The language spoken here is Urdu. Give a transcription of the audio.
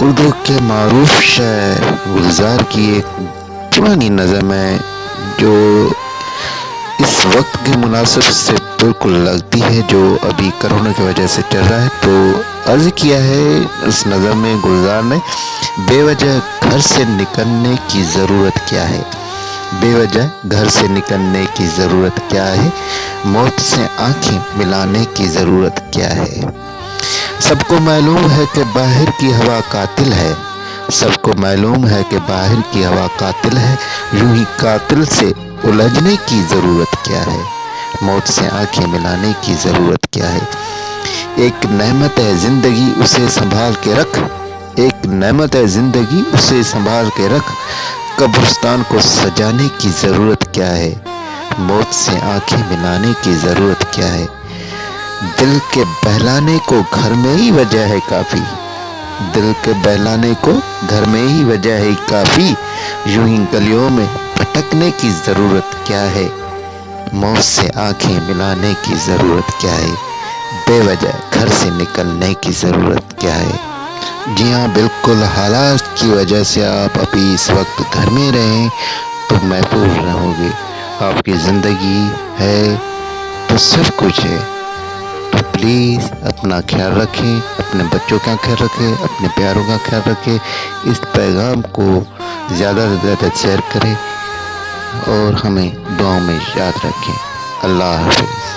اردو کے معروف شاعر گلزار کی ایک پرانی نظم ہے جو اس وقت کے مناسب سے بالکل لگتی ہے، جو ابھی کرونا کی وجہ سے چل رہا ہے۔ تو عرض کیا ہے اس نظم میں گلزار نے، بے وجہ گھر سے نکلنے کی ضرورت کیا ہے، بے وجہ گھر سے نکلنے کی ضرورت کیا ہے، موت سے آنکھیں ملانے کی ضرورت کیا ہے۔ سب کو معلوم ہے کہ باہر کی ہوا قاتل ہے، سب کو معلوم ہے کہ باہر کی ہوا قاتل ہے، یوں ہی قاتل سے الجھنے کی ضرورت کیا ہے، موت سے آنکھیں ملانے کی ضرورت کیا ہے۔ ایک نعمت ہے زندگی، اسے سنبھال کے رکھ، ایک نعمت ہے زندگی، اسے سنبھال کے رکھ، قبرستان کو سجانے کی ضرورت کیا ہے، موت سے آنکھیں ملانے کی ضرورت کیا ہے۔ دل کے بہلانے کو گھر میں ہی وجہ ہے کافی، دل کے بہلانے کو گھر میں ہی وجہ ہے کافی، یوں ہی گلیوں میں بھٹکنے کی ضرورت کیا ہے، موت سے آنکھیں ملانے کی ضرورت کیا ہے، بے وجہ گھر سے نکلنے کی ضرورت کیا ہے۔ جی ہاں، بالکل حالات کی وجہ سے آپ ابھی اس وقت گھر میں رہیں تو محفوظ رہو گے۔ آپ کی زندگی ہے تو سب کچھ ہے، تو پلیز اپنا خیال رکھیں، اپنے بچوں کا خیال رکھیں، اپنے پیاروں کا خیال رکھیں۔ اس پیغام کو زیادہ سے زیادہ شیئر کریں اور ہمیں دعاؤں میں یاد رکھیں۔ اللہ حافظ۔